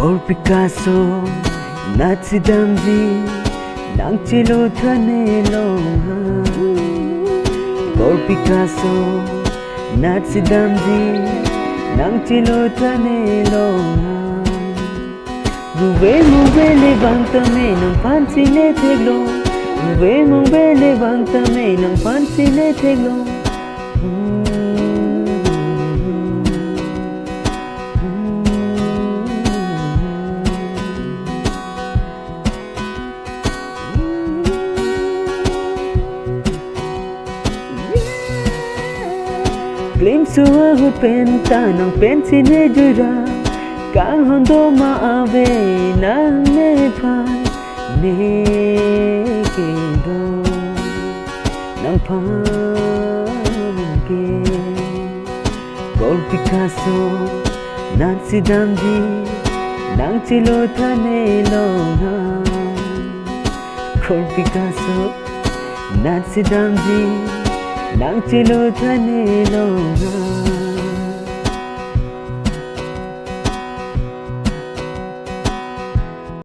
Col Picasso Nazi damji nang chilo thane longa Col Picasso Nazi damji nang chilo thane longa Ruve muve le bangtame nang fancy le theglo Ruve muve le bangtame nang fancy le theglo Glim suwa hut penta nang pensi ne dura Kang hondo ma ave nang ne pan ne ke do nang pan ke Col Picasso Nazi damji nang chilo thane longa Col Picasso Nazi damji nang chilo thane longa